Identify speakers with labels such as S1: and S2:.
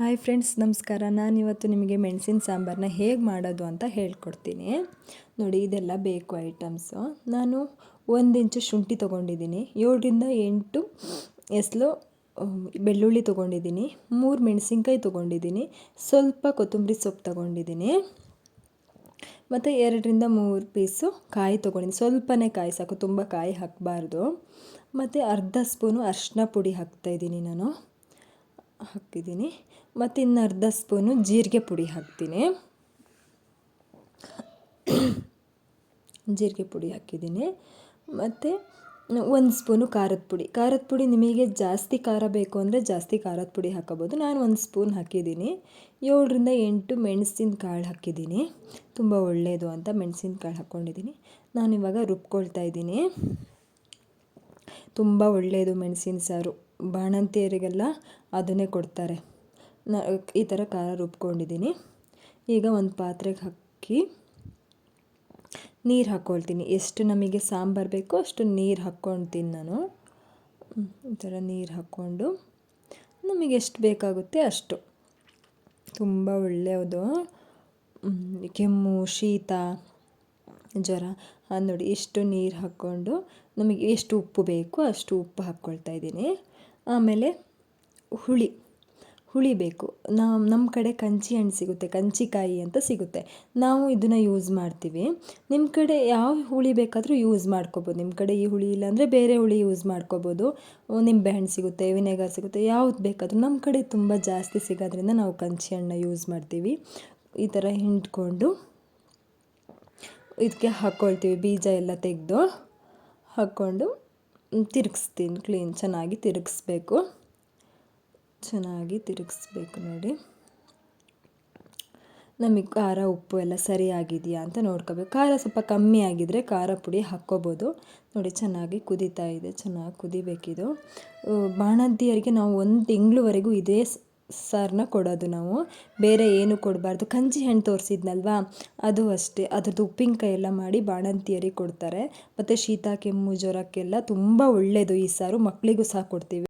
S1: Hi friends, ನಮಸ್ಕಾರ. ನಾನಿವತ್ತು ನಿಮಗೆ ಮೆಣಸಿನ ಸಾಂಬಾರನ್ನ ಹೇಗೆ ಮಾಡೋದು ಅಂತ ಹೇಳ್ಕೊಡ್ತೀನಿ. ನೋಡಿ, ಇದೆಲ್ಲ ಬೇಕು ಐಟಮ್ಸು. ನಾನು 1 ಇಂಚು ಶುಂಠಿ ತೊಗೊಂಡಿದ್ದೀನಿ, 7ರಿಂದ 8 ಎಸ್ಲು ಬೆಳ್ಳುಳ್ಳಿ ತೊಗೊಂಡಿದ್ದೀನಿ, 3 ಮೆಣಸಿನ್ಕಾಯಿ ತೊಗೊಂಡಿದ್ದೀನಿ, ಸ್ವಲ್ಪ ಕೊತ್ತಂಬರಿ ಸೊಪ್ಪು ತೊಗೊಂಡಿದ್ದೀನಿ, ಮತ್ತು 2ರಿಂದ 3 ಪೀಸು ಕಾಯಿ ತೊಗೊಂಡಿದ್ದೀನಿ. ಸ್ವಲ್ಪನೇ ಕಾಯಿ ಸಾಕು, ತುಂಬ ಕಾಯಿ ಹಾಕಬಾರ್ದು. ಮತ್ತು ಅರ್ಧ ಸ್ಪೂನು ಅರಿಶಿನ ಪುಡಿ ಹಾಕ್ತಾಯಿದ್ದೀನಿ, ಹಾಕಿದ್ದೀನಿ. ಮತ್ತು ಇನ್ನು ಅರ್ಧ ಸ್ಪೂನು ಜೀರಿಗೆ ಪುಡಿ ಹಾಕ್ತೀನಿ. ಜೀರಿಗೆ ಪುಡಿ ಹಾಕಿದ್ದೀನಿ. ಮತ್ತು 1 ಸ್ಪೂನು ಖಾರದ ಪುಡಿ ನಿಮಗೆ ಜಾಸ್ತಿ ಖಾರ ಬೇಕು ಅಂದರೆ ಜಾಸ್ತಿ ಖಾರದ ಪುಡಿ ಹಾಕೋಬೋದು. ನಾನು 1 ಸ್ಪೂನ್ ಹಾಕಿದ್ದೀನಿ. 7ರಿಂದ 8 ಮೆಣಸಿನಕಾಳು ಹಾಕಿದ್ದೀನಿ, ತುಂಬ ಒಳ್ಳೆಯದು ಅಂತ ಮೆಣಸಿನಕಾಳು ಹಾಕ್ಕೊಂಡಿದ್ದೀನಿ. ನಾನಿವಾಗ ರುಬ್ಕೊಳ್ತಾ ಇದ್ದೀನಿ. ತುಂಬ ಒಳ್ಳೆಯದು ಮೆಣಸಿನ ಸಾರು, ಬಾಣಂತಿಯರಿಗೆಲ್ಲ ಅದನ್ನೇ ಕೊಡ್ತಾರೆ. ಈ ಥರ ಖಾರ ರುಬ್ಕೊಂಡಿದ್ದೀನಿ. ಈಗ ಒಂದು ಪಾತ್ರೆಗೆ ಹಾಕಿ ನೀರು ಹಾಕ್ಕೊಳ್ತೀನಿ. ಎಷ್ಟು ನಮಗೆ ಸಾಂಬಾರು ಬೇಕೋ ಅಷ್ಟು ನೀರು ಹಾಕ್ಕೊಳ್ತೀನಿ ನಾನು. ಈ ಥರ ನೀರು ಹಾಕ್ಕೊಂಡು ನಮಗೆ ಎಷ್ಟು ಬೇಕಾಗುತ್ತೆ ಅಷ್ಟು. ತುಂಬ ಒಳ್ಳೆಯದು, ಕೆಮ್ಮು, ಶೀತ, ಜ್ವರ. ನೋಡಿ, ಎಷ್ಟು ನೀರು ಹಾಕ್ಕೊಂಡು ನಮಗೆ ಎಷ್ಟು ಉಪ್ಪು ಬೇಕೋ ಅಷ್ಟು ಉಪ್ಪು ಹಾಕ್ಕೊಳ್ತಾ ಇದ್ದೀನಿ. ಆಮೇಲೆ ಹುಳಿ ಬೇಕು. ನಮ್ಮ ಕಡೆ ಕಂಚಿ ಹಣ್ಣು ಸಿಗುತ್ತೆ, ಕಂಚಿಕಾಯಿ ಅಂತ ಸಿಗುತ್ತೆ, ನಾವು ಇದನ್ನು ಯೂಸ್ ಮಾಡ್ತೀವಿ. ನಿಮ್ಮ ಕಡೆ ಯಾವ ಹುಳಿ ಬೇಕಾದರೂ ಯೂಸ್ ಮಾಡ್ಕೋಬೋದು. ನಿಮ್ಮ ಕಡೆ ಈ ಹುಳಿ ಇಲ್ಲಾಂದರೆ ಬೇರೆ ಹುಳಿ ಯೂಸ್ ಮಾಡ್ಕೋಬೋದು. ನಿಂಬೆಹಣ್ಣು ಸಿಗುತ್ತೆ, ವಿನೆಗರ್ ಸಿಗುತ್ತೆ, ಯಾವ್ದು ಬೇಕಾದರೂ. ನಮ್ಮ ಕಡೆ ತುಂಬ ಜಾಸ್ತಿ ಸಿಗೋದ್ರಿಂದ ನಾವು ಕಂಚಿ ಹಣ್ಣನ್ನ ಯೂಸ್ ಮಾಡ್ತೀವಿ. ಈ ಥರ ಹಿಂಡ್ಕೊಂಡು ಇದಕ್ಕೆ ಹಾಕ್ಕೊಳ್ತೀವಿ. ಬೀಜ ಎಲ್ಲ ತೆಗೆದು ಹಾಕ್ಕೊಂಡು ತಿರುಗಿಸ್ತೀನಿ. ಚೆನ್ನಾಗಿ ತಿರುಗಿಸ್ಬೇಕು. ನೋಡಿ, ನಮಗೆ ಖಾರ ಉಪ್ಪು ಎಲ್ಲ ಸರಿಯಾಗಿದೆಯಾ ಅಂತ ನೋಡ್ಕೋಬೇಕು. ಖಾರ ಸ್ವಲ್ಪ ಕಮ್ಮಿ ಆಗಿದ್ದರೆ ಖಾರ ಪುಡಿ ಹಾಕ್ಕೋಬೋದು. ನೋಡಿ, ಚೆನ್ನಾಗಿ ಕುದೀತಾ ಇದೆ, ಚೆನ್ನಾಗಿ ಕುದಿಬೇಕಿದು. ಬಾಣಂತಿಯರಿಗೆ ನಾವು 1 ತಿಂಗಳವರೆಗೂ ಇದೇ ಸಾರನ್ನ ಕೊಡೋದು. ನಾವು ಬೇರೆ ಏನು ಕೊಡಬಾರ್ದು. ಕಂಚಿ ಹಣ್ಣು ತೋರಿಸಿದ್ನಲ್ವಾ, ಅದು ಅಷ್ಟೇ. ಅದ್ರದ್ದು ಉಪ್ಪಿನಕಾಯಿ ಎಲ್ಲ ಮಾಡಿ ಬಾಣಂತಿಯರಿಗೆ ಕೊಡ್ತಾರೆ. ಮತ್ತು ಶೀತ, ಕೆಮ್ಮು, ಜ್ವರಕ್ಕೆಲ್ಲ ತುಂಬ ಒಳ್ಳೆಯದು ಈ ಸಾರು. ಮಕ್ಕಳಿಗೂ ಸಹ ಕೊಡ್ತೀವಿ.